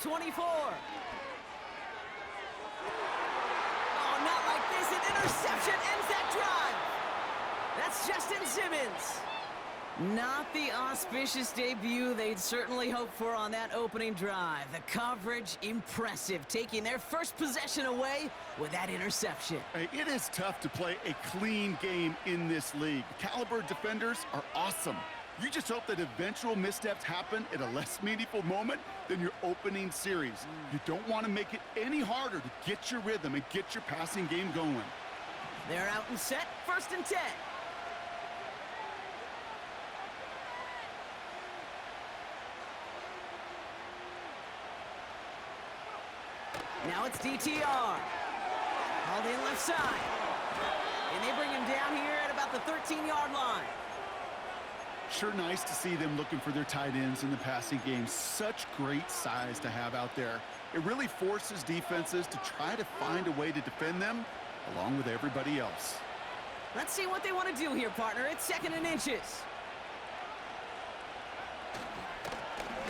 24. Oh, not like this. An interception ends that drive. That's Justin Simmons. Not the auspicious debut they'd certainly hoped for on that opening drive. The coverage, impressive, taking their first possession away with that interception. Hey, it is tough to play a clean game in this league. Caliber defenders are awesome. You just hope that eventual missteps happen at a less meaningful moment than your opening series. You don't want to make it any harder to get your rhythm and get your passing game going. They're out and set, 1st and 10. Now it's DTR. Hauled in left side. And they bring him down here at about the 13-yard line. Sure nice to see them looking for their tight ends in the passing game. Such great size to have out there. It really forces defenses to try to find a way to defend them along with everybody else. Let's see what they want to do here, partner. It's 2nd and inches.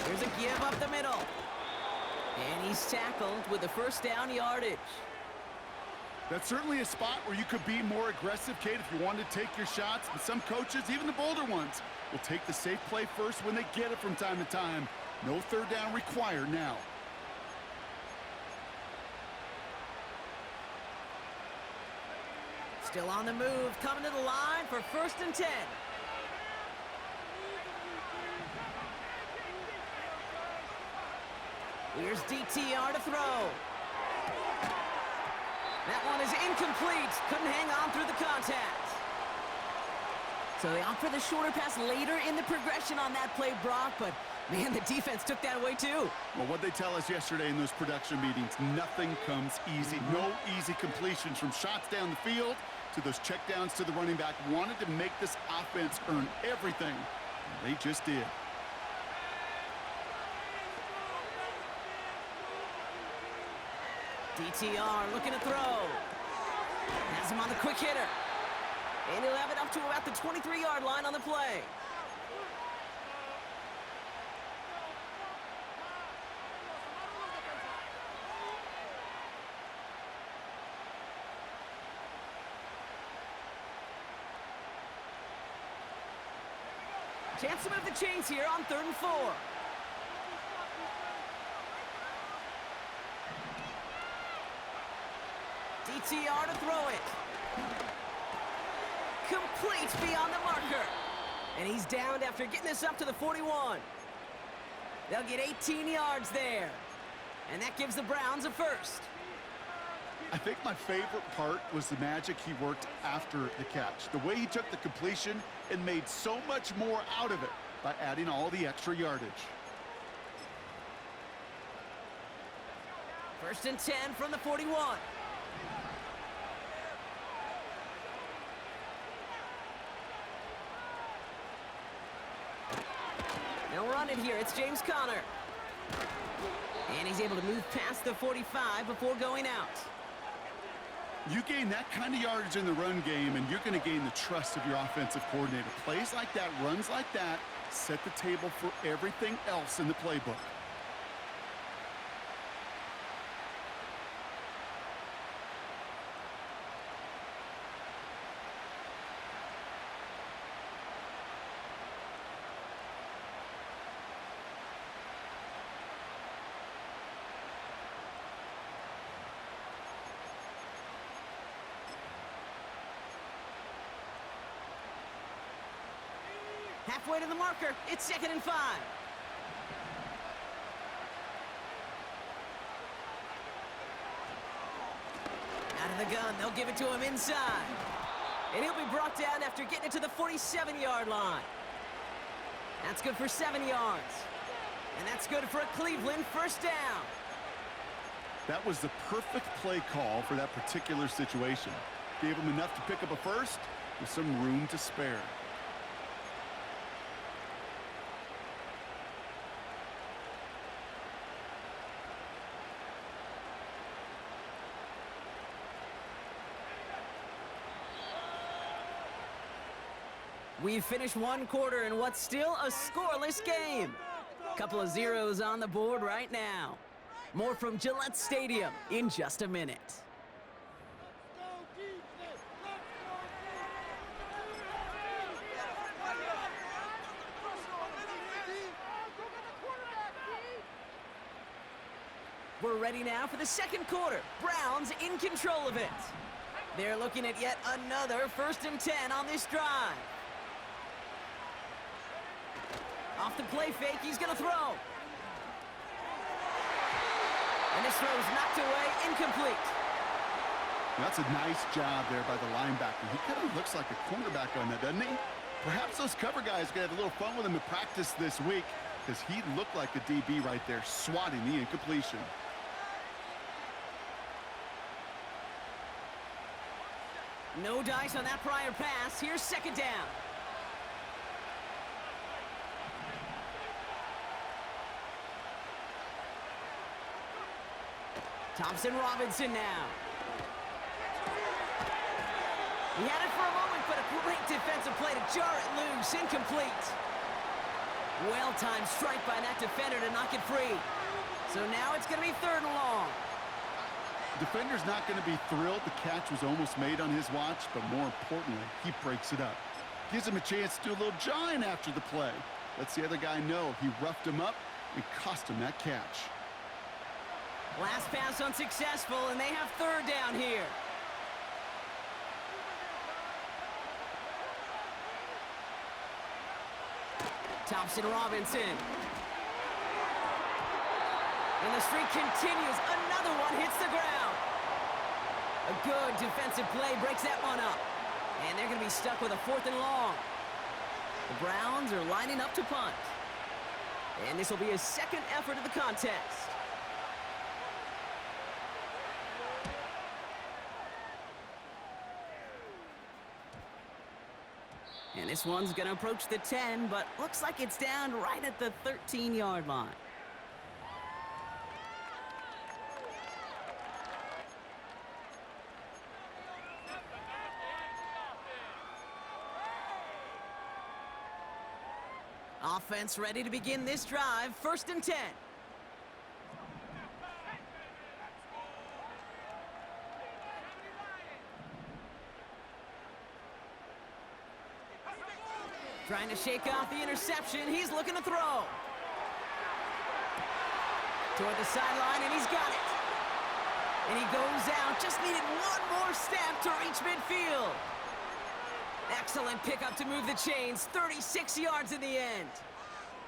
Here's a give up the middle. And he's tackled with the 1st down yardage. That's certainly a spot where you could be more aggressive, Kate, if you wanted to take your shots. And some coaches, even the bolder ones, will take the safe play first when they get it from time to time. No 3rd down required now. Still on the move, coming to the line for 1st and 10. Here's DTR to throw. That one is incomplete. Couldn't hang on through the contact. So they opt for the shorter pass later in the progression on that play, Brock, but man, the defense took that away too. Well, what they tell us yesterday in those production meetings, nothing comes easy. No easy completions from shots down the field to those checkdowns to the running back. Wanted to make this offense earn everything. They just did. DTR looking to throw. Has him on the quick hitter. And he'll have it up to about the 23-yard line on the play. Chance to move the chains here on 3rd and 4. DTR to throw it. Complete beyond the marker. And he's downed after getting this up to the 41. They'll get 18 yards there. And that gives the Browns a 1st. I think my favorite part was the magic he worked after the catch. The way he took the completion and made so much more out of it by adding all the extra yardage. 1st and 10 from the 41. They'll run it here. It's James Conner. And he's able to move past the 45 before going out. You gain that kind of yardage in the run game, and you're going to gain the trust of your offensive coordinator. Plays like that, runs like that, set the table for everything else in the playbook. Halfway to the marker. It's 2nd and 5. Out of the gun. They'll give it to him inside. And he'll be brought down after getting it to the 47-yard line. That's good for 7 yards. And that's good for a Cleveland 1st down. That was the perfect play call for that particular situation. Gave him enough to pick up a 1st with some room to spare. We've finished 1 quarter in what's still a scoreless game. Couple of zeros on the board right now. More from Gillette Stadium in just a minute. We're ready now for the second quarter. Browns in control of it. They're looking at yet another 1st and 10 on this drive. Off the play fake, he's going to throw. And this throw is knocked away, incomplete. That's a nice job there by the linebacker. He kind of looks like a cornerback on that, doesn't he? Perhaps those cover guys are going to have a little fun with him in practice this week because he looked like a DB right there, swatting the incompletion. No dice on that prior pass. Here's 2nd down. Thompson Robinson now. He had it for a moment, but a great defensive play to jar it loose. Incomplete. Well-timed strike by that defender to knock it free. So now it's going to be 3rd and long. Defender's not going to be thrilled the catch was almost made on his watch, but more importantly, he breaks it up. Gives him a chance to do a little jawing after the play. Lets the other guy know he roughed him up and cost him that catch. Last pass unsuccessful, and they have 3rd down here. Thompson Robinson. And the streak continues. Another one hits the ground. A good defensive play breaks that one up. And they're going to be stuck with a 4th and long. The Browns are lining up to punt. And this will be his 2nd effort of the contest. And this one's going to approach the 10, but looks like it's down right at the 13-yard line. Offense ready to begin this drive. 1st and 10. Trying to shake off the interception. He's looking to throw. Toward the sideline, and he's got it. And he goes out. Just needed one more step to reach midfield. Excellent pickup to move the chains. 36 yards in the end.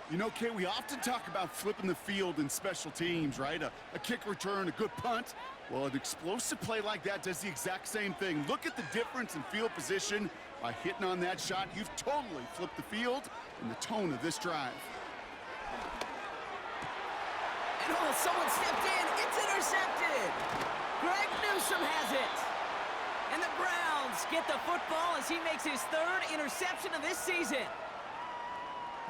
You know, Kay, we often talk about flipping the field in special teams, right? A kick return, a good punt. Well, an explosive play like that does the exact same thing. Look at the difference in field position. By hitting on that shot, you've totally flipped the field and the tone of this drive. And oh, someone stepped in. It's intercepted. Greg Newsome has it. And the Browns get the football as he makes his 3rd interception of this season.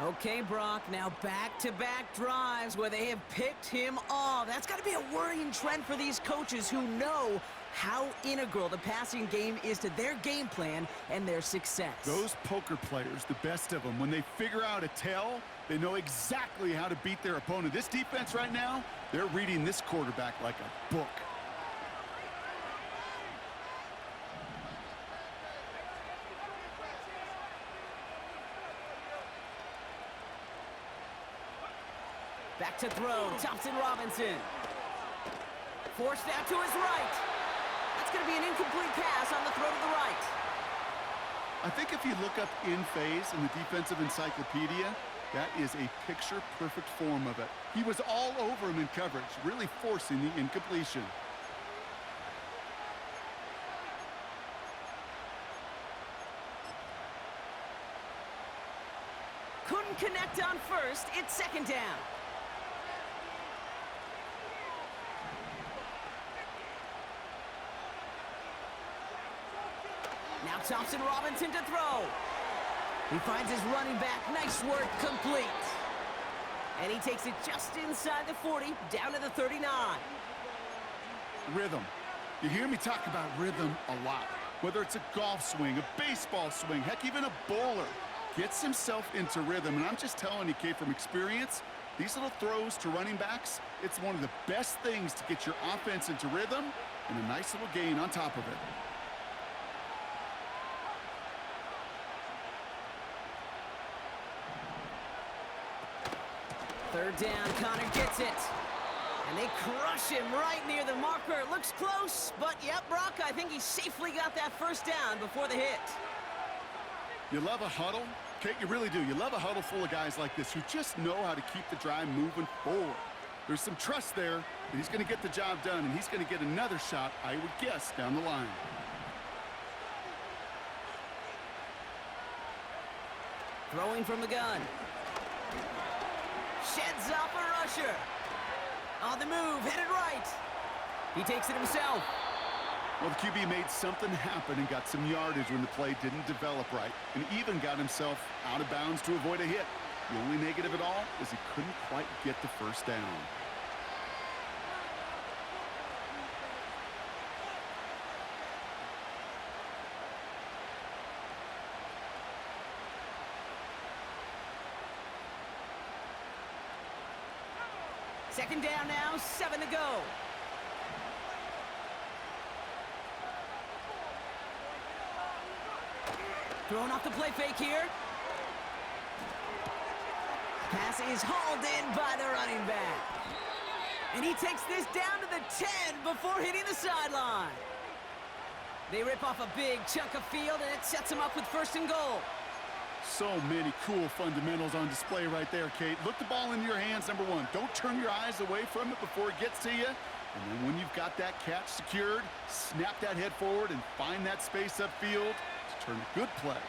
Okay, Brock, now back-to-back drives where they have picked him off. That's got to be a worrying trend for these coaches who know how integral the passing game is to their game plan and their success. Those poker players, the best of them, when they figure out a tell, they know exactly how to beat their opponent. This defense right now, they're reading this quarterback like a book. Back to throw, Thompson Robinson. Forced out to his right. That's going to be an incomplete pass on the throw to the right. I think if you look up in phase in the defensive encyclopedia, that is a picture-perfect form of it. He was all over him in coverage, really forcing the incompletion. Couldn't connect on 1st. It's 2nd down. Now Thompson Robinson to throw. He finds his running back. Nice work, complete. And he takes it just inside the 40, down to the 39. Rhythm. You hear me talk about rhythm a lot. Whether it's a golf swing, a baseball swing, heck, even a bowler gets himself into rhythm. And I'm just telling you, Kay, from experience, These little throws to running backs, it's one of the best things to get your offense into rhythm and a nice little gain on top of it. Third down, Connor gets it. And they crush him right near the marker. It looks close, but yep, Brock, I think he safely got that first down before the hit. You love a huddle? Kate, you really do. You love a huddle full of guys like this who just know how to keep the drive moving forward. There's some trust there that he's going to get the job done, and he's going to get another shot, I would guess, down the line. Throwing from the gun. Sheds off a rusher. On the move, headed right. He takes it himself. Well, the QB made something happen and got some yardage when the play didn't develop right, and even got himself out of bounds to avoid a hit. The only negative at all is he couldn't quite get the first down. Second down now, 7 to go. Throwing off the play fake here. Pass is hauled in by the running back. And he takes this down to the 10 before hitting the sideline. They rip off a big chunk of field, and it sets him up with first and goal. So many cool fundamentals on display right there, Kate. Look the ball into your hands, number one. Don't turn your eyes away from it before it gets to you. And then when you've got that catch secured, snap that head forward and find that space upfield to turn a good play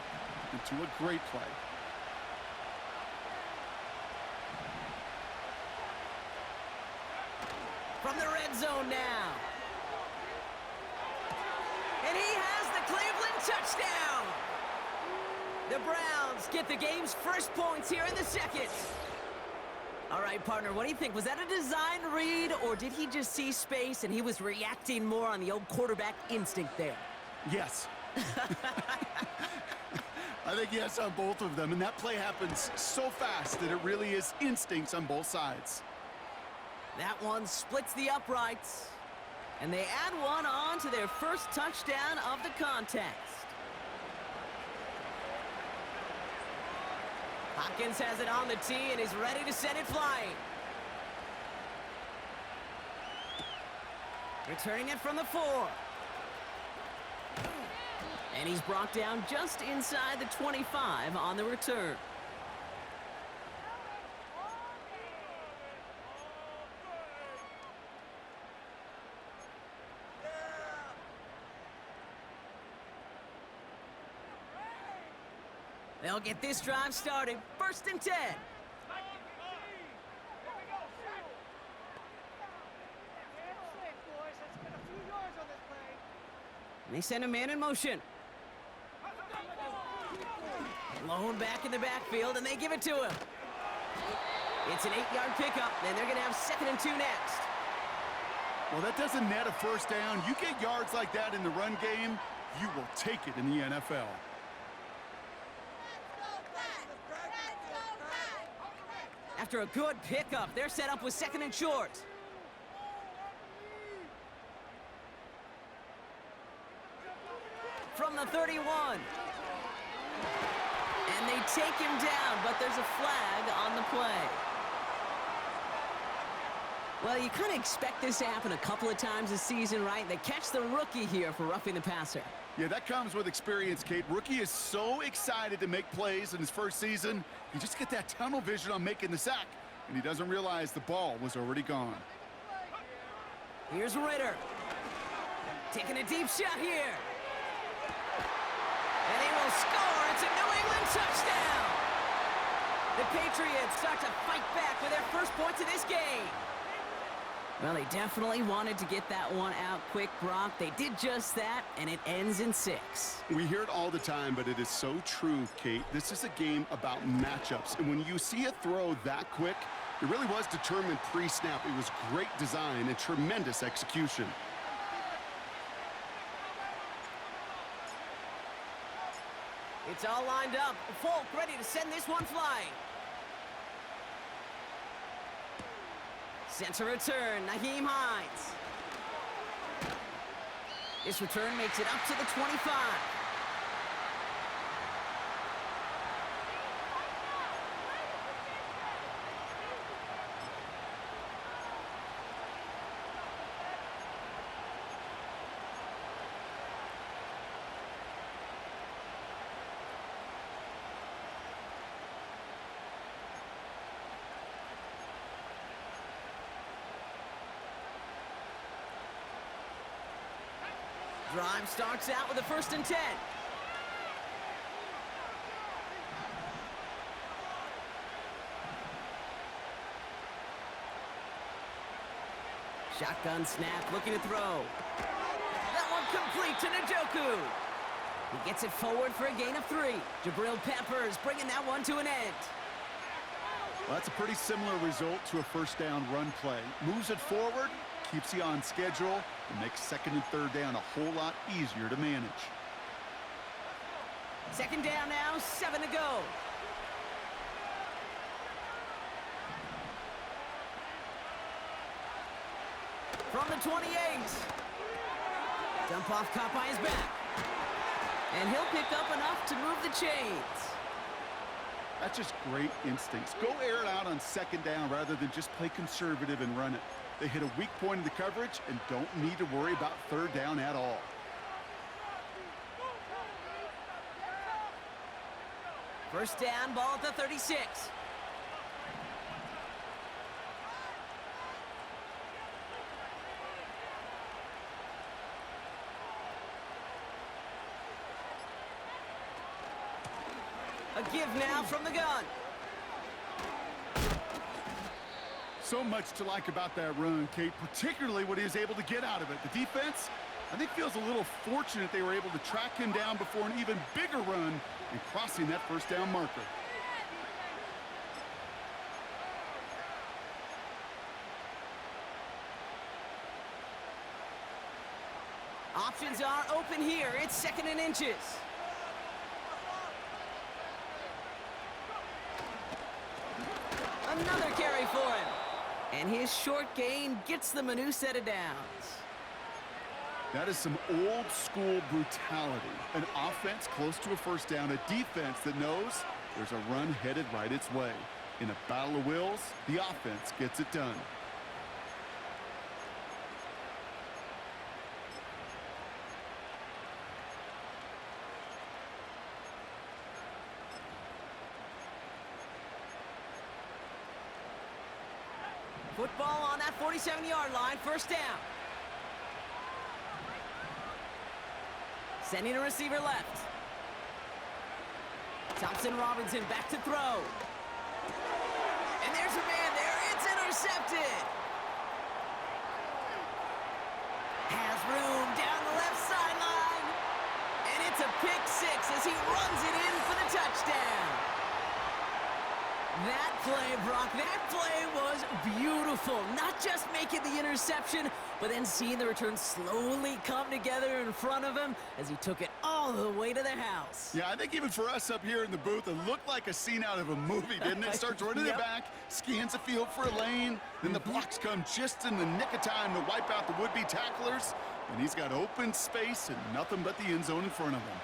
into a great play. From the red zone now. And he has the Cleveland touchdown. The Browns get the game's first points here in the second. All right, partner, what do you think? Was that a design read, or did he just see space and he was reacting more on the old quarterback instinct there? Yes. I think yes on both of them, and that play happens so fast that it really is instincts on both sides. That one splits the uprights, and they add one on to their first touchdown of the contest. Hopkins has it on the tee and is ready to send it flying. Returning it from the 4. And he's brought down just inside the 25 on the return. They'll get this drive started. First and 10. And they send a man in motion. Lone back in the backfield, and they give it to him. It's an 8-yard pickup, and they're going to have 2nd and 2 next. Well, that doesn't net a first down. You get yards like that in the run game, you will take it in the NFL. After a good pickup, they're set up with 2nd and short. From the 31. And they take him down, but there's a flag on the play. Well, you kind of expect this to happen a couple of times this season, right? They catch the rookie here for roughing the passer. Yeah, that comes with experience, Kate. Rookie is so excited to make plays in his first season. You just get that tunnel vision on making the sack, and he doesn't realize the ball was already gone. Here's Ritter. Taking a deep shot here. And he will score. It's a New England touchdown. The Patriots start to fight back with their first points of this game. Well, they definitely wanted to get that one out quick, Brock. They did just that, and it ends in 6. We hear it all the time, but it is so true, Kate. This is a game about matchups, and when you see a throw that quick, it really was determined pre-snap. It was great design and tremendous execution. It's all lined up. Folk ready to send this one flying. Center return, Naheem Hines. This return makes it up to the 25. Drive starts out with a 1st and 10. Shotgun snap, looking to throw. That one complete to Njoku. He gets it forward for a gain of 3. Jabril Peppers bringing that one to an end. Well, that's a pretty similar result to a 1st down run play. Moves it forward, keeps you on schedule, and makes 2nd and 3rd down a whole lot easier to manage. 2nd down now, 7 to go. From the 28. Dump off caught by his back. And he'll pick up enough to move the chains. That's just great instincts. Go air it out on 2nd down rather than just play conservative and run it. They hit a weak point in the coverage and don't need to worry about 3rd down at all. First down, ball at the 36. A give now from the gun. So much to like about that run, Kate, particularly what he was able to get out of it. The defense, I think, feels a little fortunate they were able to track him down before an even bigger run and crossing that 1st down marker. Options are open here. It's 2nd and inches. Another carry for him. And his short gain gets them a new set of downs. That is some old school brutality. An offense close to a 1st down, a defense that knows there's a run headed right its way. In a battle of wills, the offense gets it done. Football on that 47-yard line, 1st down. Sending a receiver left. Thompson Robinson back to throw. And there's a man there. It's intercepted. Has room down the left sideline. And it's a pick 6 as he runs it in for the touchdown. That play, Brock, that play was beautiful. Not just making the interception, but then seeing the return slowly come together in front of him as he took it all the way to the house. Yeah, I think even for us up here in the booth, it looked like a scene out of a movie, didn't it? Starts running it back, scans the field for a lane, then the blocks come just in the nick of time to wipe out the would-be tacklers, and he's got open space and nothing but the end zone in front of him.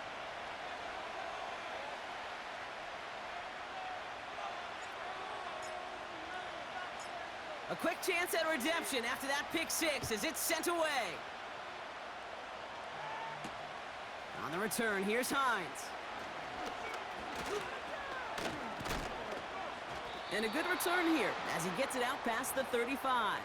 A quick chance at redemption after that pick 6 as it's sent away. On the return, here's Hines. And a good return here as he gets it out past the 35.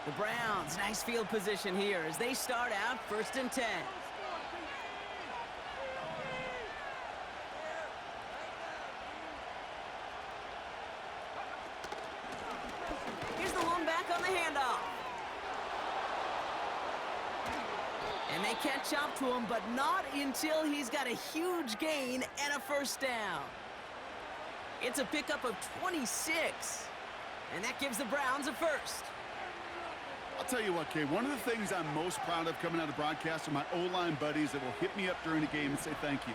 The Browns, nice field position here as they start out 1st and 10. Here's the one back on the handoff. And they catch up to him, but not until he's got a huge gain and a 1st down. It's a pickup of 26, and that gives the Browns a 1st. I'll tell you what, Kay, one of the things I'm most proud of coming out of broadcast are my O-line buddies that will hit me up during the game and say thank you.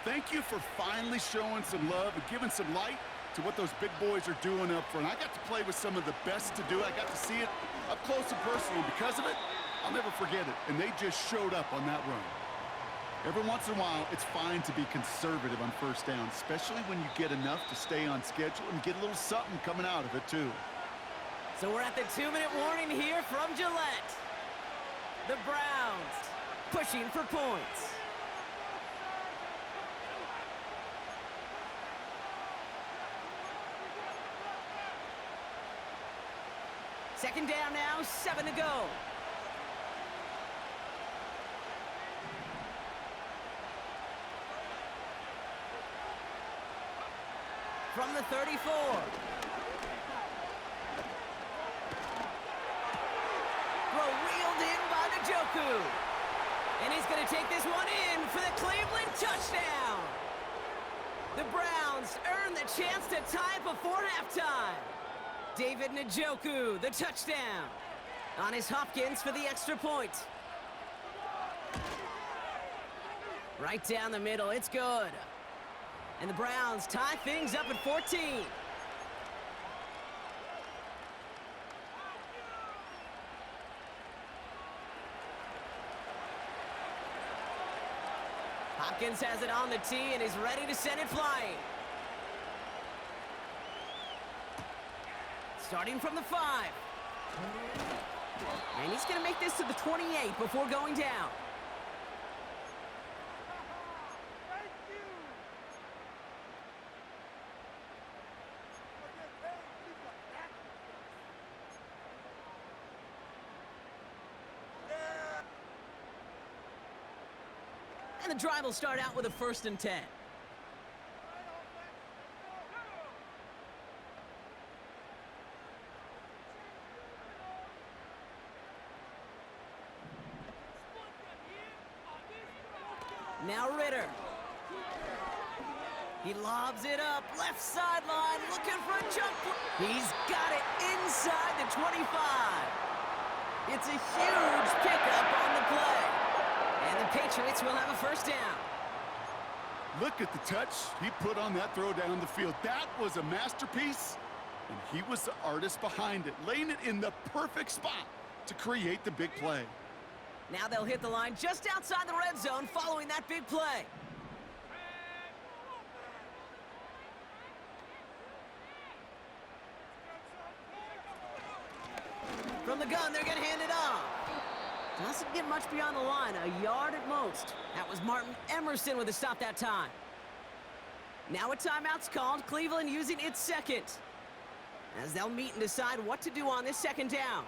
Thank you for finally showing some love and giving some light to what those big boys are doing up front. I got to play with some of the best to do it. I got to see it up close and personal. Because of it, I'll never forget it. And they just showed up on that run. Every once in a while, it's fine to be conservative on first down, especially when you get enough to stay on schedule and get a little something coming out of it, too. So we're at the 2-minute warning here from Gillette. The Browns pushing for points. Second down now, 7 to go. From the 34. Wheeled in by Njoku. And he's going to take this one in for the Cleveland touchdown. The Browns earn the chance to tie it before halftime. David Njoku, the touchdown. On his Hopkins for the extra point. Right down the middle, it's good. And the Browns tie things up at 14. Hopkins has it on the tee and is ready to send it flying. Starting from the 5. And he's going to make this to the 28 before going down. And the drive will start out with a 1st and 10. Now Ritter. He lobs it up, left sideline, looking for a jump. He's got it inside the 25. It's a huge pickup on the play. And the Patriots will have a 1st down. Look at the touch he put on that throw down the field. That was a masterpiece, and he was the artist behind it, laying it in the perfect spot to create the big play. Now they'll hit the line just outside the red zone following that big play. From the gun, they're going to hand it off. Doesn't get much beyond the line, a yard at most. That was Martin Emerson with a stop that time. Now a timeout's called, Cleveland using its second, as they'll meet and decide what to do on this 2nd down.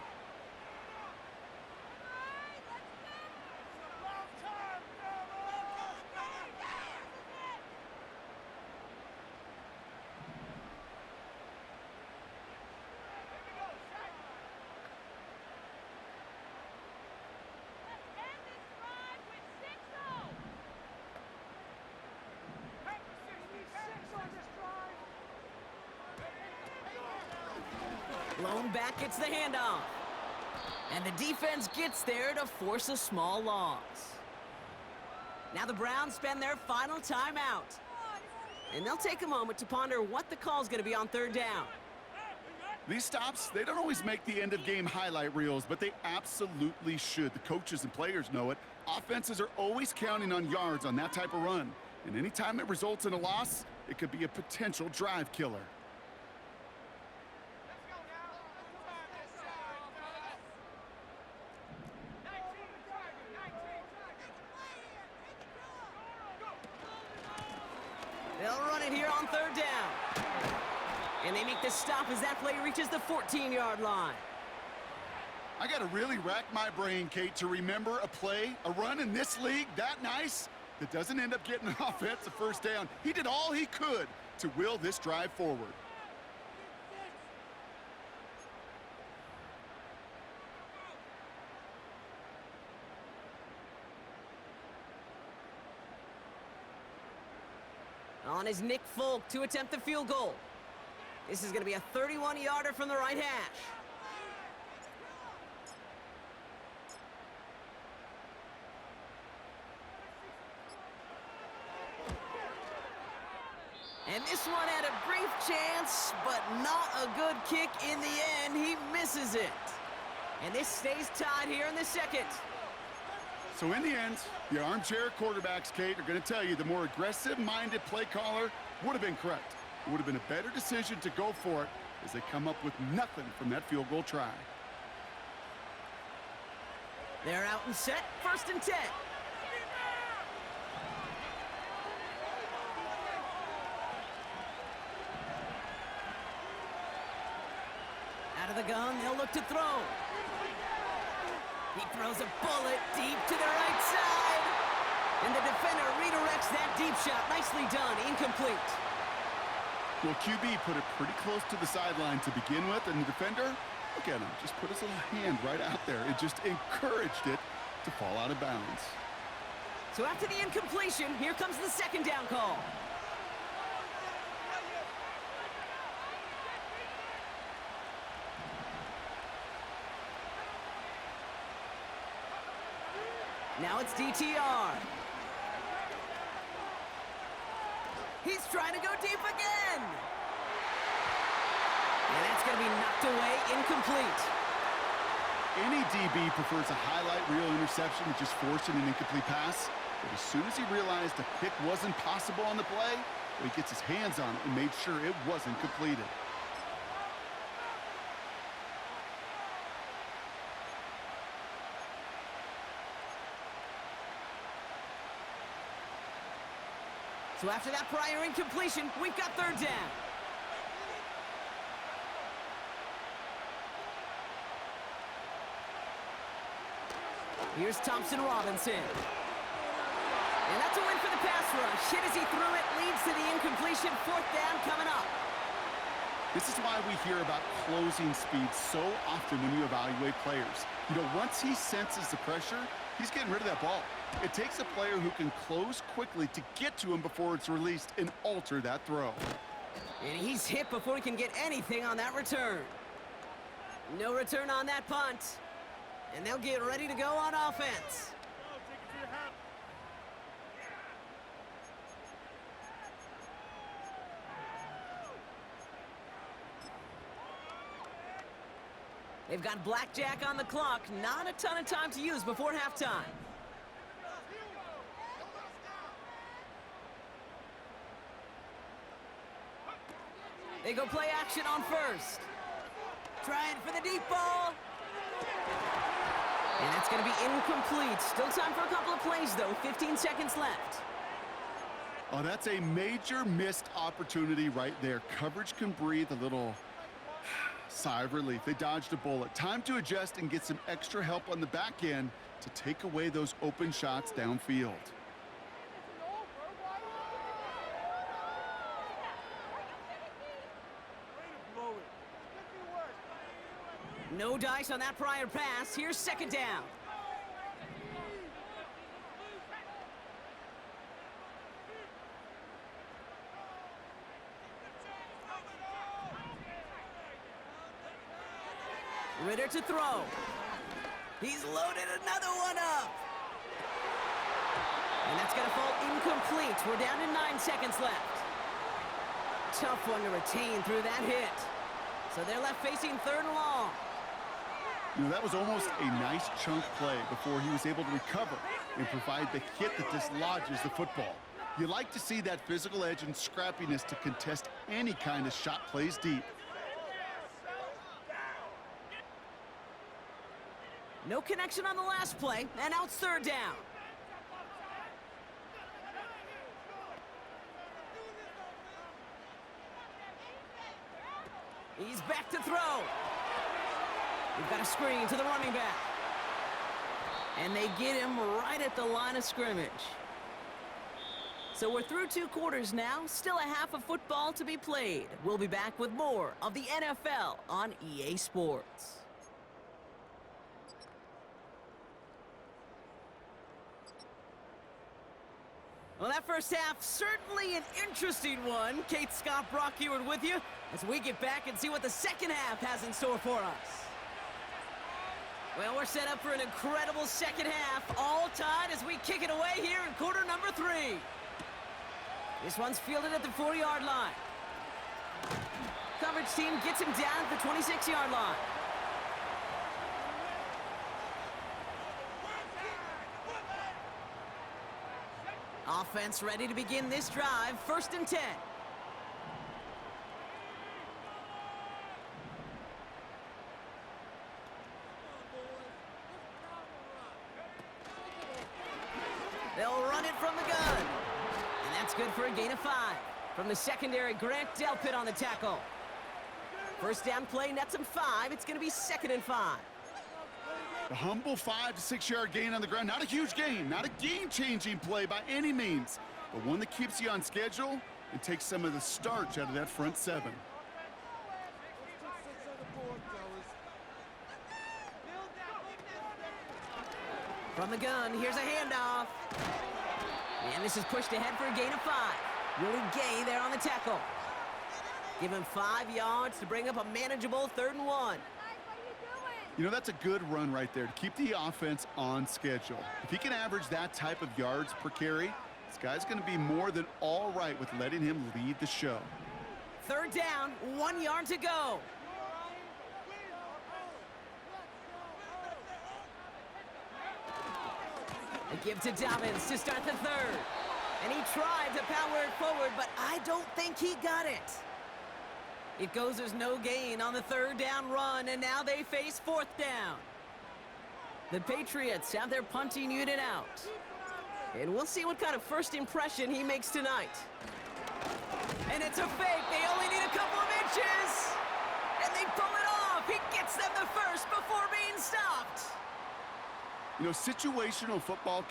Blown back gets the handoff. And the defense gets there to force a small loss. Now the Browns spend their final timeout. And they'll take a moment to ponder what the call's going to be on 3rd down. These stops, they don't always make the end-of-game highlight reels, but they absolutely should. The coaches and players know it. Offenses are always counting on yards on that type of run. And anytime it results in a loss, it could be a potential drive killer. They'll run it here on 3rd down. And they make the stop as that play reaches the 14-yard line. I got to really rack my brain, Kate, to remember a play, a run in this league that nice that doesn't end up getting an offensive 1st down. He did all he could to will this drive forward. On is Nick Folk to attempt the field goal. This is going to be a 31-yarder from the right hash. And this one had a brief chance, but not a good kick in the end. He misses it. And this stays tied here in the second. So in the end, the armchair quarterbacks, Kate, are going to tell you the more aggressive-minded play caller would have been correct. It would have been a better decision to go for it as they come up with nothing from that field goal try. They're out and set, 1st and 10. Out of the gun, they'll look to throw. He throws a bullet deep to the right side. And the defender redirects that deep shot. Nicely done, incomplete. Well, QB put it pretty close to the sideline to begin with, and the defender, look at him, just put his little hand right out there. It just encouraged it to fall out of bounds. So after the incompletion, here comes the 2nd down call. Now it's DTR. He's trying to go deep again. And that's going to be knocked away, incomplete. Any DB prefers a highlight reel interception to just forcing an incomplete pass. But as soon as he realized a pick wasn't possible on the play, he gets his hands on it and made sure it wasn't completed. So after that prior incompletion, we've got 3rd down. Here's Thompson Robinson. And that's a win for the pass rush. Hit as he threw it, leads to the incompletion. 4th down coming up. This is why we hear about closing speed so often when you evaluate players. You know, once he senses the pressure, he's getting rid of that ball. It takes a player who can close quickly to get to him before it's released and alter that throw. And he's hit before he can get anything on that return. No return on that punt. And they'll get ready to go on offense. They've got blackjack on the clock. Not a ton of time to use before halftime. They go play action on 1st. Trying for the deep ball. And that's going to be incomplete. Still time for a couple of plays, though. 15 seconds left. Oh, that's a major missed opportunity right there. Coverage can breathe a little sigh of relief. They dodged a bullet. Time to adjust and get some extra help on the back end to take away those open shots downfield. No dice on that prior pass. Here's 2nd down. Ritter to throw. He's loaded another one up. And that's going to fall incomplete. We're down to 9 seconds left. Tough one to retain through that hit. So they're left facing 3rd and long. You know, that was almost a nice chunk play before he was able to recover and provide the hit that dislodges the football. You like to see that physical edge and scrappiness to contest any kind of shot plays deep. No connection on the last play, and now it's 3rd down. He's back to throw. We've got a screen to the running back. And they get him right at the line of scrimmage. So we're through 2 quarters now. Still a half of football to be played. We'll be back with more of the NFL on EA Sports. Well, that first half, certainly an interesting one. Kate, Scott, Brock Ewart with you as we get back and see what the second half has in store for us. Well, we're set up for an incredible second half, all tied as we kick it away here in quarter number 3. This one's fielded at the 4-yard line. Coverage team gets him down at the 26-yard line. Offense ready to begin this drive. 1st and 10. They'll run it from the gun. And that's good for a gain of 5. From the secondary, Grant Delpit on the tackle. 1st down play nets him 5. It's going to be 2nd and 5. A humble 5 to 6 yard gain on the ground. Not a huge gain, not a game-changing play by any means, but one that keeps you on schedule and takes some of the starch out of that front 7. From the gun, here's a handoff. And this is pushed ahead for a gain of 5. Willie Gay there on the tackle. Give him 5 yards to bring up a manageable 3rd and 1. You know, that's a good run right there to keep the offense on schedule. If he can average that type of yards per carry, this guy's going to be more than all right with letting him lead the show. 3rd down, 1 yard to go. A give to Dobbins to start the 3rd. And he tried to power it forward, but I don't think he got it. It goes as no gain on the 3rd down run, and now they face 4th down. The Patriots have their punting unit out. And we'll see what kind of first impression he makes tonight. And it's a fake. They only need a couple of inches. And they pull it off. He gets them the first before being stopped. You know, situational football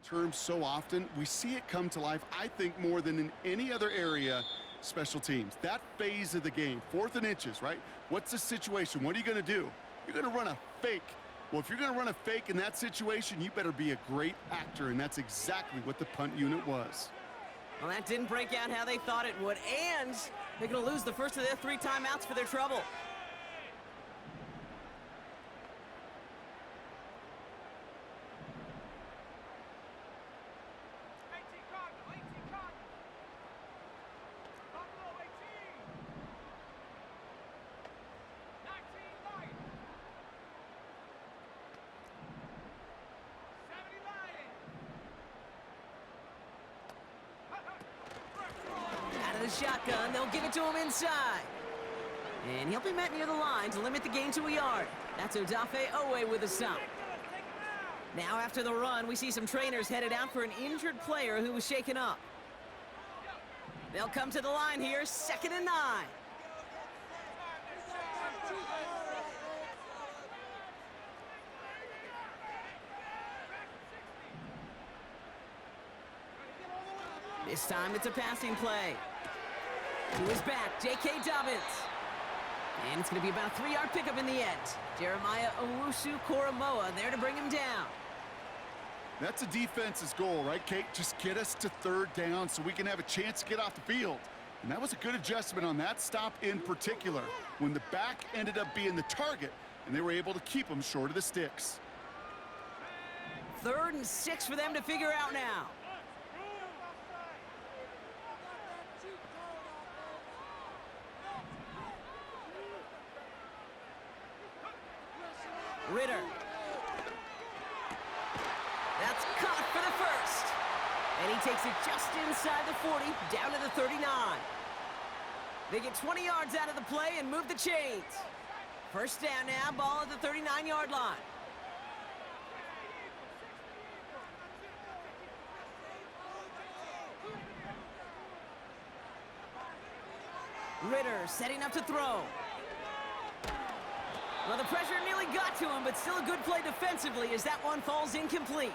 term so often, we see it come to life, I think, more than in any other area, special teams. That phase of the game, 4th and inches, right? What's the situation? What are you going to do? You're going to run a fake. Well, if you're going to run a fake in that situation, you better be a great actor, and that's exactly what the punt unit was. Well, that didn't break out how they thought it would, and they're going to lose the first of their 3 timeouts for their trouble. Shotgun, they'll give it to him inside. And he'll be met near the line to limit the gain to a yard. That's Odafe Owe with a stop. Now after the run, we see some trainers headed out for an injured player who was shaken up. They'll come to the line here, 2nd and 9. This time it's a passing play. To his back, J.K. Dobbins. And it's going to be about a 3-yard pickup in the end. Jeremiah Owusu-Koramoah there to bring him down. That's a defense's goal, right, Kate? Just get us to 3rd down so we can have a chance to get off the field. And that was a good adjustment on that stop in particular, when the back ended up being the target, and they were able to keep him short of the sticks. 3rd and 6 for them to figure out now. Ritter. That's caught for the first. And he takes it just inside the 40, down to the 39. They get 20 yards out of the play and move the chains. 1st down now, ball at the 39-yard line. Ritter setting up to throw. Well, the pressure nearly got to him, but still a good play defensively as that one falls incomplete.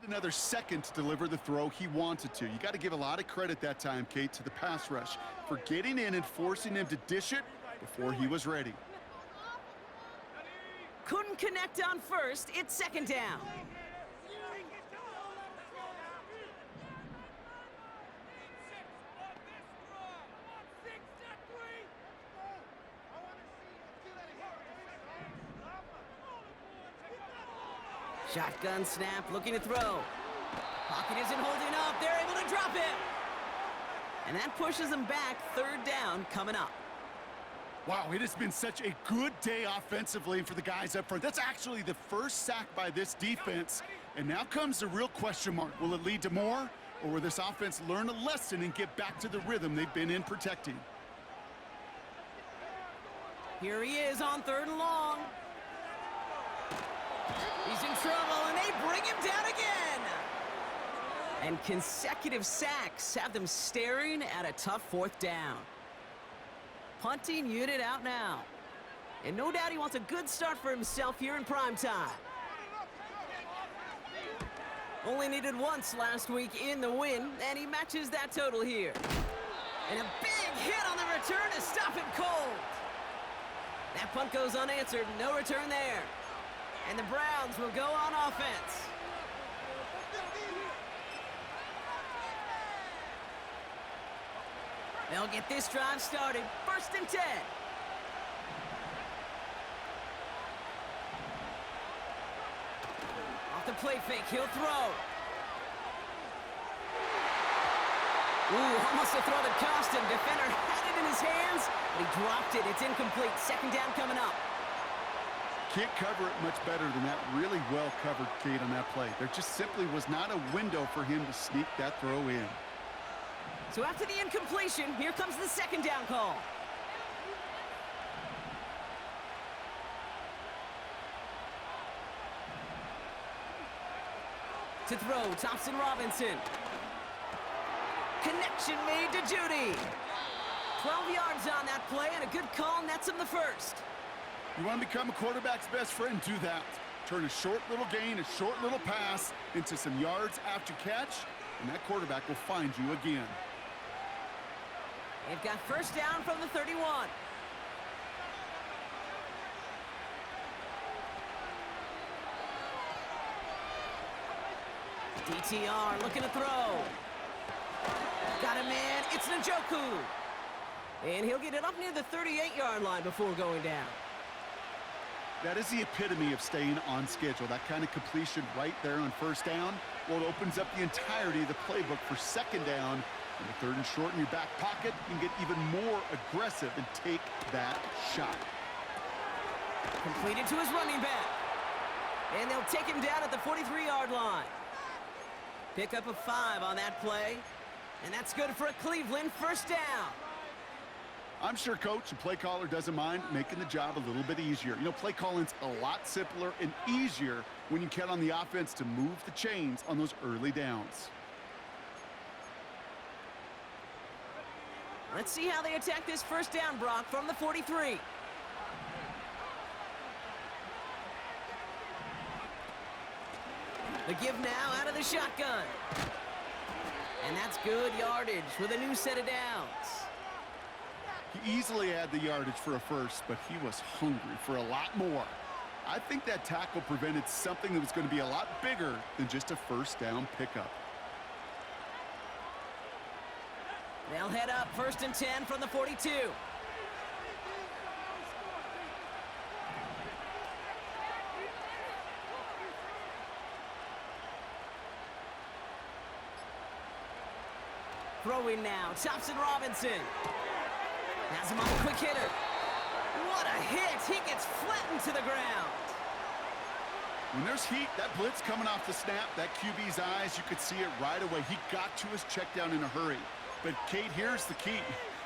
Another second to deliver the throw he wanted to. You got to give a lot of credit that time, Kate, to the pass rush for getting in and forcing him to dish it before he was ready. Couldn't connect on first. It's second down. Shotgun snap, looking to throw. Pocket isn't holding up. They're able to drop him. And that pushes them back. Third down coming up. Wow, it has been such a good day offensively for the guys up front. That's actually the first sack by this defense. And now comes the real question mark. Will it lead to more? Or will this offense learn a lesson and get back to the rhythm they've been in protecting? Here he is on third and long. He's in trouble, and they bring him down again. And consecutive sacks have them staring at a tough fourth down. Punting unit out now. And no doubt he wants a good start for himself here in prime time. Only needed once last week in the win, and he matches that total here. And a big hit on the return to stop him cold. That punt goes unanswered, no return there. And the Browns will go on offense. They'll get this drive started. First and 10. Off the play fake, he'll throw. Ooh, almost a throw that cost him. Defender had it in his hands, but he dropped it. It's incomplete. Second down coming up. Can't cover it much better than that. Really well covered, Kate, on that play. There just simply was not a window for him to sneak that throw in. So after the incompletion, here comes the second down call. To throw, Thompson-Robinson. Connection made to Judy. 12 yards on that play, and a good call nets him the first. You want to become a quarterback's best friend, do that. Turn a short little gain, a short little pass into some yards after catch, and that quarterback will find you again. They've got first down from the 31. DTR looking to throw. Got him in. It's Njoku. And he'll get it up near the 38-yard line before going down. That is the epitome of staying on schedule. That kind of completion right there on first down. Well, it opens up the entirety of the playbook for second down. And the third and short in your back pocket, you can get even more aggressive and take that shot. Completed to his running back. And they'll take him down at the 43-yard line. Pick up a 5 on that play. And that's good for a Cleveland first down. I'm sure coach and play caller doesn't mind making the job a little bit easier. You know, play calling's a lot simpler and easier when you count on the offense to move the chains on those early downs. Let's see how they attack this first down, Brock, from the 43. The give now out of the shotgun. And that's good yardage with a new set of downs. He easily had the yardage for a first, but he was hungry for a lot more. I think that tackle prevented something that was going to be a lot bigger than just a first down pickup. They'll head up first and 10 from the 42. Throwing now, Thompson-Robinson. Has him on a quick hitter. What a hit! He gets flattened to the ground. When there's heat, that blitz coming off the snap, that QB's eyes, you could see it right away. He got to his check down in a hurry. But, Kate, here's the key.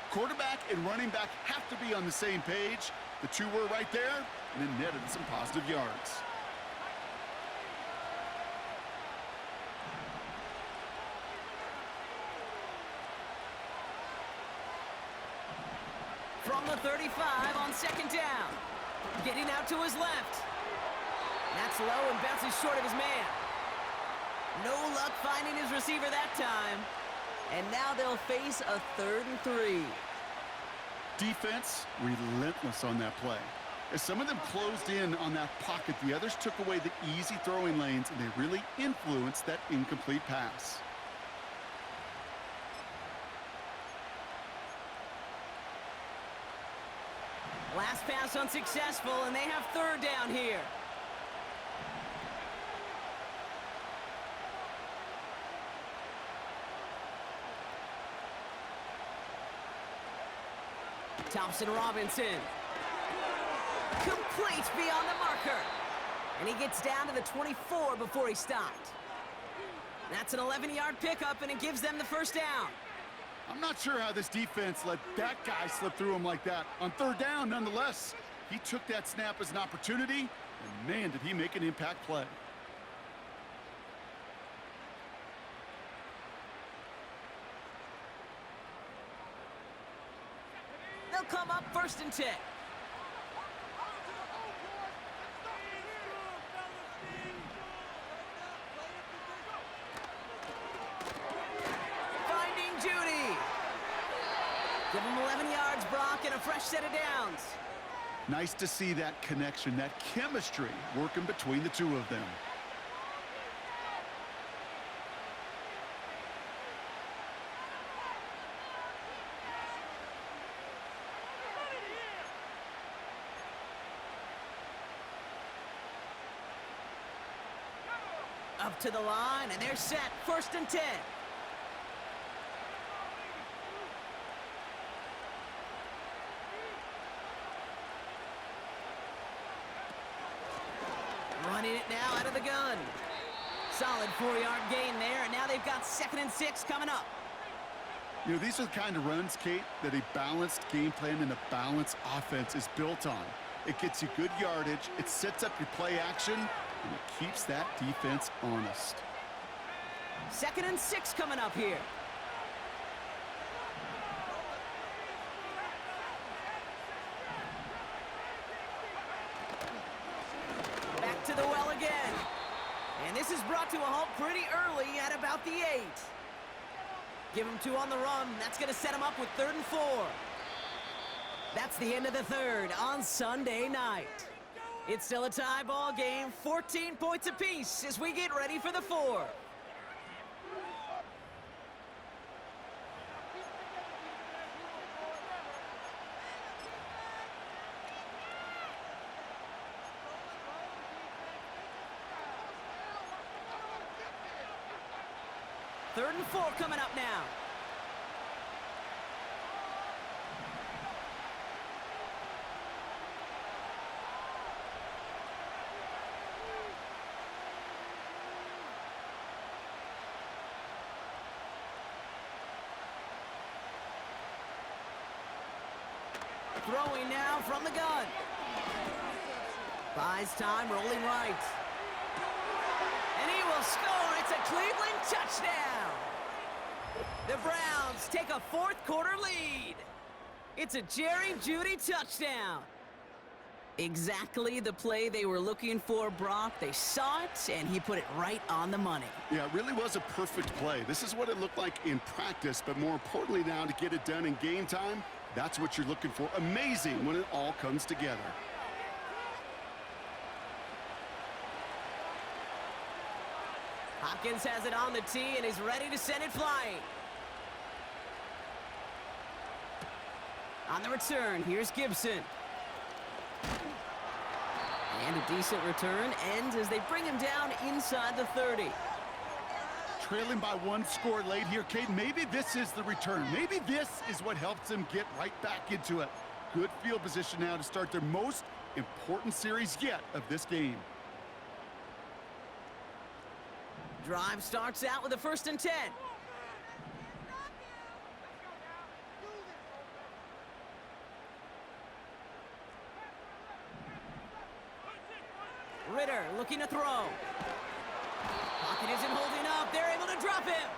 Quarterback and running back have to be on the same page. The two were right there, and it netted some positive yards. From the 35 on second down. Getting out to his left. That's low and bounces short of his man. No luck finding his receiver that time. And now they'll face a 3rd and 3. Defense, relentless on that play. As some of them closed in on that pocket, the others took away the easy throwing lanes, and they really influenced that incomplete pass. Last pass unsuccessful, and they have 3rd down here. Thompson-Robinson. Complete beyond the marker. And he gets down to the 24 before he stopped. That's an 11-yard pickup, and it gives them the 1st down. I'm not sure how this defense let that guy slip through him like that. On 3rd down, nonetheless, he took that snap as an opportunity, and man, did he make an impact play. They'll come up 1st and 10. Finding Judy. Give him 11 yards, Brock, and a fresh set of downs. Nice to see that connection, that chemistry working between the two of them. Up to the line, and they're set. 1st and 10. Running it now out of the gun. Solid 4-yard gain there, and now they've got 2nd and 6 coming up. You know, these are the kind of runs, Kate, that a balanced game plan and a balanced offense is built on. It gets you good yardage, it sets up your play action, and it keeps that defense honest. 2nd and 6 coming up here. Back to the well again. And this is brought to a halt pretty early at about the 8. Give him 2 on the run. That's going to set him up with 3rd and 4. That's the end of the 3rd on Sunday night. It's still a tie ball game, 14 points apiece as we get ready for the 4th. Third and 4 coming up now. Throwing now from the gun. Buys time, rolling right. And he will score. It's a Cleveland touchdown. The Browns take a 4th quarter lead. It's a Jerry Jeudy touchdown. Exactly the play they were looking for, Brock. They saw it, and he put it right on the money. Yeah, it really was a perfect play. This is what it looked like in practice, but more importantly now to get it done in game time, that's what you're looking for. Amazing when it all comes together. Hopkins has it on the tee and is ready to send it flying. On the return, here's Gibson. And a decent return ends as they bring him down inside the 30. Trailing by 1 score late here, Cade. Maybe this is the return. Maybe this is what helps them get right back into it. Good field position now to start their most important series yet of this game. Drive starts out with a 1st and 10. Ritter looking to throw. Pocket isn't holding up. They're able to drop him.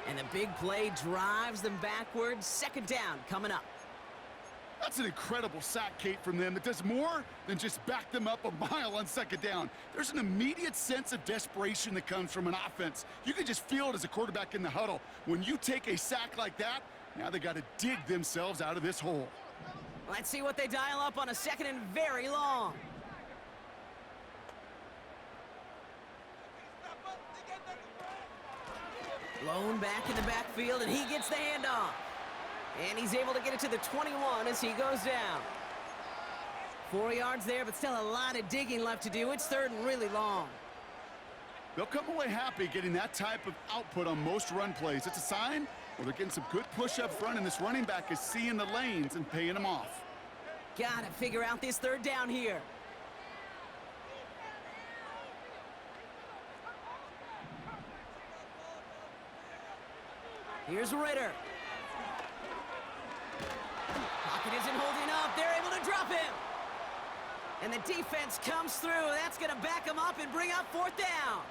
And the big play drives them backwards. 2nd down coming up. That's an incredible sack, Kate, from them. It does more than just back them up a mile on second down. There's an immediate sense of desperation that comes from an offense. You can just feel it as a quarterback in the huddle. When you take a sack like that, now they got to dig themselves out of this hole. Let's see what they dial up on a second and very long. Blown back in the backfield, and he gets the handoff. And he's able to get it to the 21 as he goes down. 4 yards there, but still a lot of digging left to do. It's third and really long. They'll come away happy getting that type of output on most run plays. It's a sign, well, they're getting some good push up front, and this running back is seeing the lanes and paying them off. Gotta figure out this third down here. Here's Ritter. Pocket isn't holding up. They're able to drop him. And the defense comes through. That's going to back him up and bring up fourth down.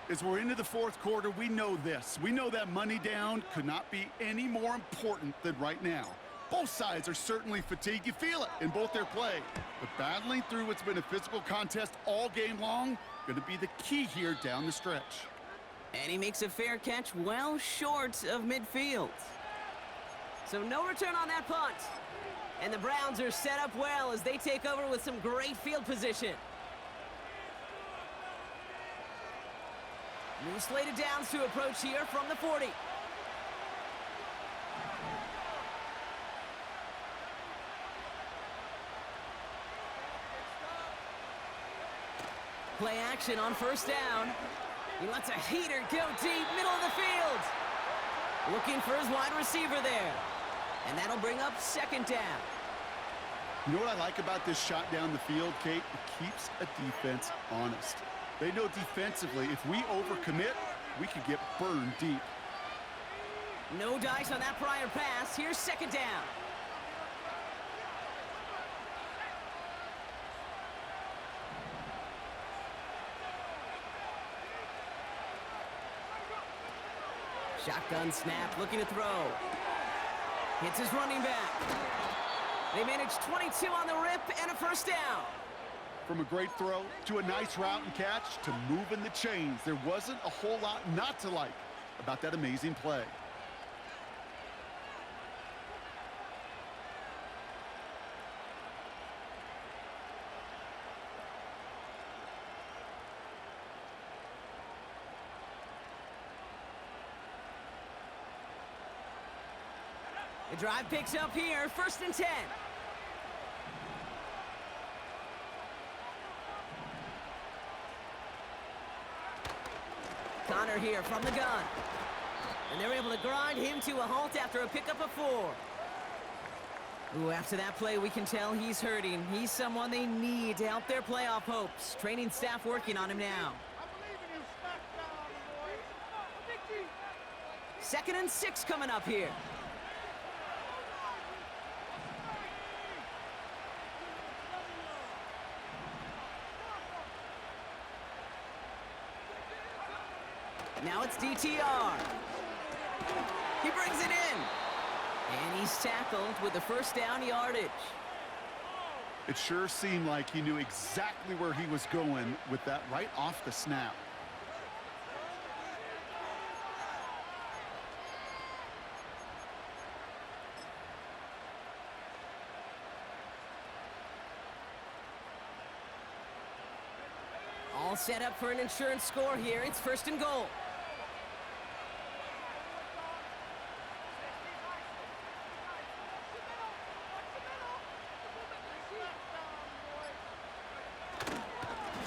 As we're into the fourth quarter, we know this. We know that money down could not be any more important than right now. Both sides are certainly fatigued. You feel it in both their play. But battling through what's been a physical contest all game long, going to be the key here down the stretch. And he makes a fair catch well short of midfield. So no return on that punt. And the Browns are set up well as they take over with some great field position. New slated downs to approach here from the 40. Play action on first down. He lets a heater go deep, middle of the field. Looking for his wide receiver there. And that'll bring up second down. You know what I like about this shot down the field, Kate? It keeps a defense honest. They know defensively, if we overcommit, we could get burned deep. No dice on that prior pass. Here's second down. Shotgun snap, looking to throw. Hits his running back. They manage 22 on the rip and a first down. From a great throw to a nice route and catch to moving the chains, there wasn't a whole lot not to like about that amazing play. The drive picks up here, first and 10. Connor here from the gun. And they're able to grind him to a halt after a pickup of 4. Ooh, after that play, we can tell he's hurting. He's someone they need to help their playoff hopes. Training staff working on him now. Second and 6 coming up here. Now it's DTR. He brings it in. And he's tackled with the first down yardage. It sure seemed like he knew exactly where he was going with that right off the snap. All set up for an insurance score here. It's first and goal.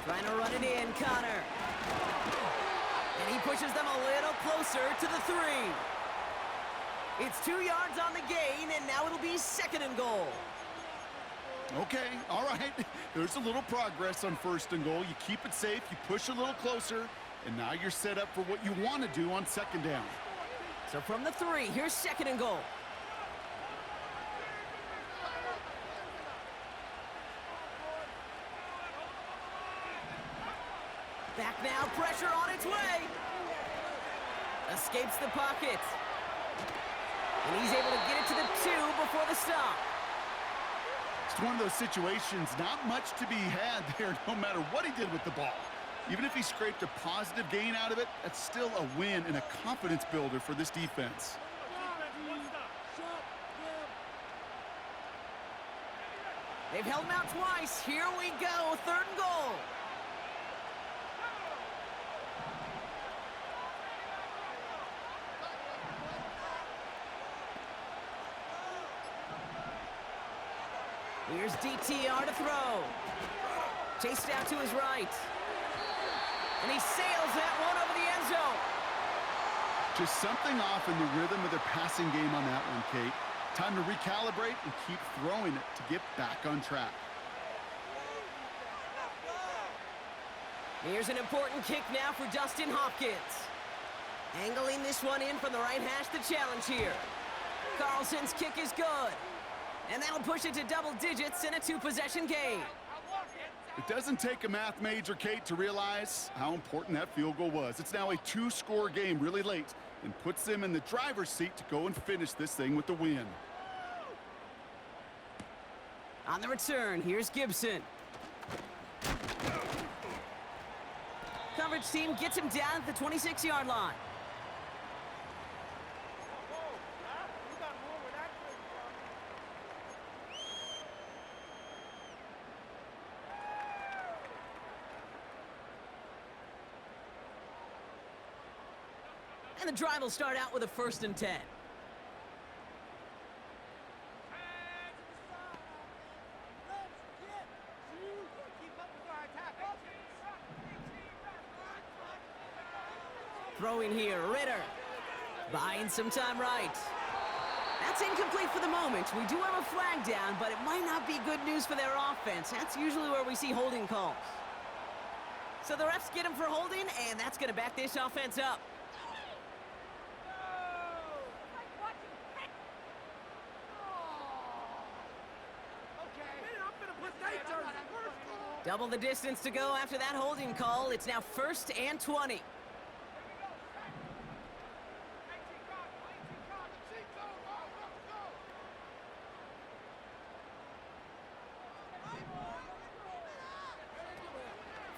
Trying to run it in, Connor. And he pushes them a little closer to the 3. It's 2 yards on the gain, and now it'll be second and goal. Okay, all right. There's a little progress on first and goal. You keep it safe, you push a little closer, and now you're set up for what you want to do on second down. So from the 3, here's second and goal. Back now, pressure on its way. Escapes the pocket. And he's able to get it to the 2 before the stop. It's one of those situations, not much to be had there no matter what he did with the ball. Even if he scraped a positive gain out of it, that's still a win and a confidence builder for this defense. They've held him out twice. Here we go, 3rd and goal. Here's DTR to throw. Chased out to his right. And he sails that one over the end zone. Just something off in the rhythm of their passing game on that one, Kate. Time to recalibrate and keep throwing it to get back on track. Here's an important kick now for Dustin Hopkins. Angling this one in from the right hash, the challenge here. Carlson's kick is good. And that'll push it to double digits in a 2-possession game. It doesn't take a math major, Kate, to realize how important that field goal was. It's now a 2-score game really late and puts them in the driver's seat to go and finish this thing with the win. On the return, here's Gibson. Coverage team gets him down at the 26-yard line. And the drive will start out with a 1st and 10. Throwing here, Ritter. Buying some time right. That's incomplete for the moment. We do have a flag down, but it might not be good news for their offense. That's usually where we see holding calls. So the refs get him for holding, and that's going to back this offense up. Double the distance to go after that holding call. It's now 1st and 20.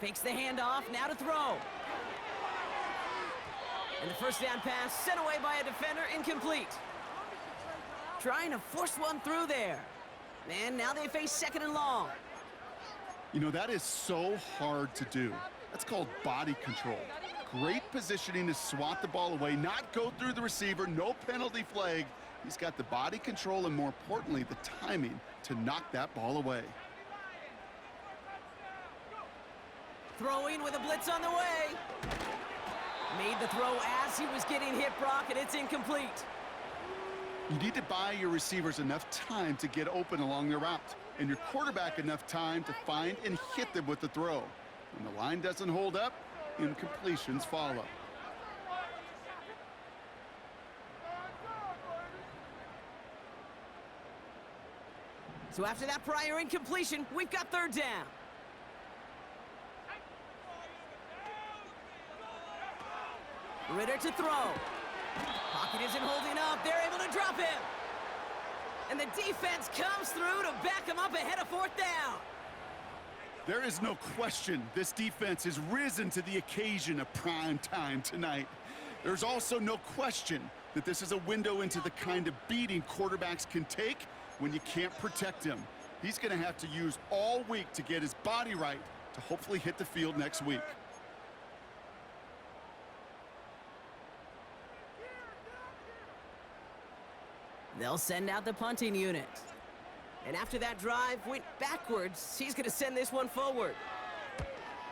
Fakes the handoff, now to throw. And the 1st down pass sent away by a defender, incomplete. Trying to force one through there. And now they face 2nd and long. You know, that is so hard to do. That's called body control. Great positioning to swat the ball away, not go through the receiver, no penalty flag. He's got the body control and, more importantly, the timing to knock that ball away. Throwing with a blitz on the way. Made the throw as he was getting hit, Brock, and it's incomplete. You need to buy your receivers enough time to get open along their route, and your quarterback enough time to find and hit them with the throw. When the line doesn't hold up, incompletions follow. So after that prior incompletion, we've got 3rd down. Ritter to throw. Pocket isn't holding up. They're able to drop him. And the defense comes through to back him up ahead of 4th down. There is no question this defense has risen to the occasion of prime time tonight. There's also no question that this is a window into the kind of beating quarterbacks can take when you can't protect him. He's going to have to use all week to get his body right to hopefully hit the field next week. They'll send out the punting unit. And after that drive went backwards, he's going to send this one forward.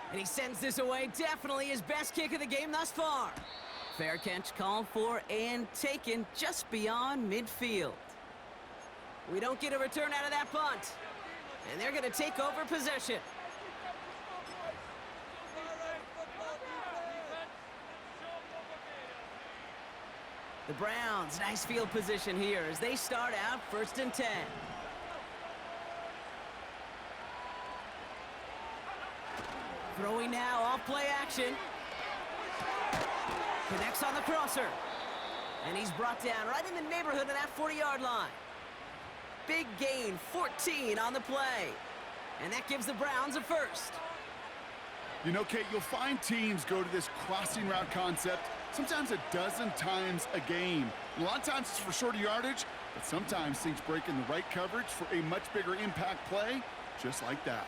And he sends this away, definitely his best kick of the game thus far. Fair catch called for and taken just beyond midfield. We don't get a return out of that punt. And they're going to take over possession. The Browns, nice field position here as they start out 1st and 10. Throwing now, off play action. Connects on the crosser. And he's brought down right in the neighborhood of that 40-yard line. Big gain, 14 on the play. And that gives the Browns a first. You know, Kate, you'll find teams go to this crossing route concept sometimes a dozen times a game. A lot of times it's for shorter yardage, but sometimes things break in the right coverage for a much bigger impact play, just like that.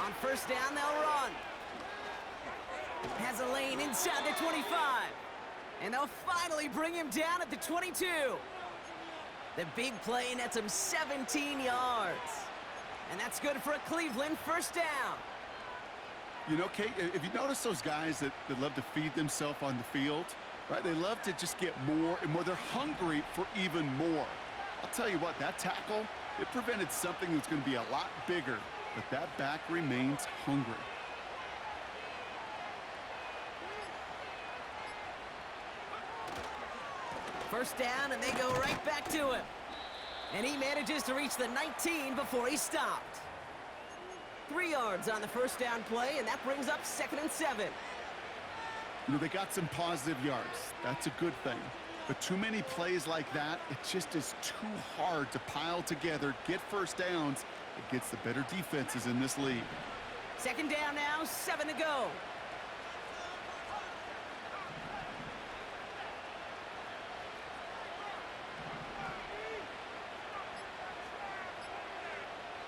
On first down, they'll run. Has a lane inside the 25. And they'll finally bring him down at the 22. The big play nets him 17 yards. And that's good for a Cleveland first down. You know, Kate, if you notice those guys that love to feed themselves on the field, right? They love to just get more and more. They're hungry for even more. I'll tell you what, that tackle, it prevented something that's going to be a lot bigger, but that back remains hungry. First down, and they go right back to him. And he manages to reach the 19 before he stopped. 3 yards on the first down play, and that brings up 2nd and 7. You know, they got some positive yards. That's a good thing. But too many plays like that, it just is too hard to pile together, get first downs against the better defenses in this league. 2nd down now, 7 to go.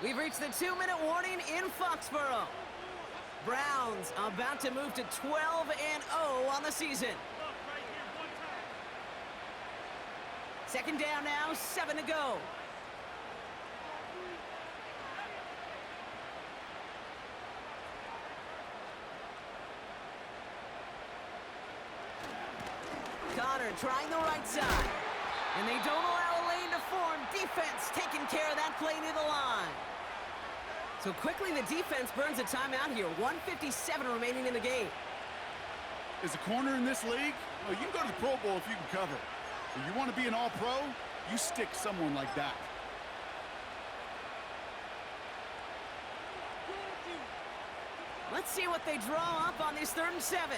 We've reached the 2-minute warning in Foxborough. Browns about to move to 12-0 on the season. 2nd down now, 7 to go. Connor trying the right side. And they don't allow a lane to form. Defense taking care of that play near the line. So quickly the defense burns a timeout here. 1:57 remaining in the game. As a corner in this league, well, you can go to the Pro Bowl if you can cover. If you want to be an all-pro, you stick someone like that. Let's see what they draw up on this 3rd and 7.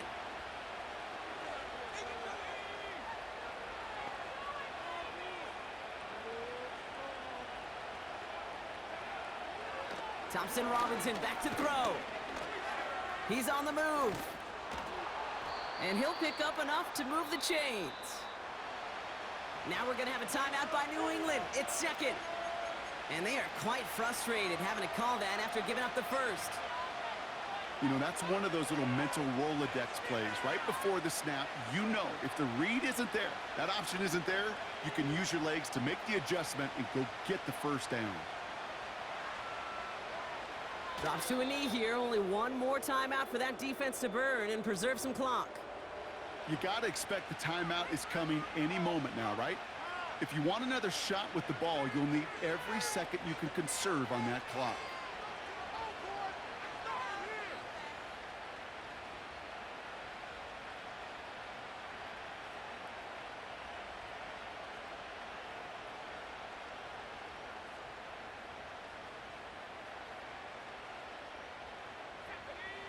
Thompson Robinson back to throw. He's on the move. And he'll pick up enough to move the chains. Now we're going to have a timeout by New England. It's 2nd. And they are quite frustrated having to call that after giving up the first. You know, that's one of those little mental Rolodex plays. Right before the snap, you know if the read isn't there, that option isn't there, you can use your legs to make the adjustment and go get the first down. Drops to a knee here. Only one more timeout for that defense to burn and preserve some clock. You got to expect the timeout is coming any moment now, right? If you want another shot with the ball, you'll need every second you can conserve on that clock.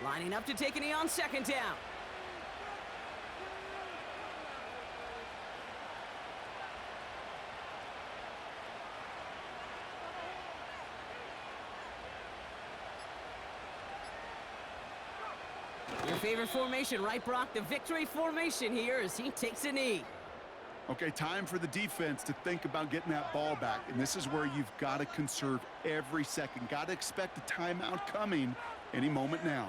Lining up to take a knee on 2nd down. Your favorite formation, right, Brock? The victory formation here as he takes a knee. Okay, time for the defense to think about getting that ball back. And this is where you've got to conserve every second. Got to expect a timeout coming any moment now.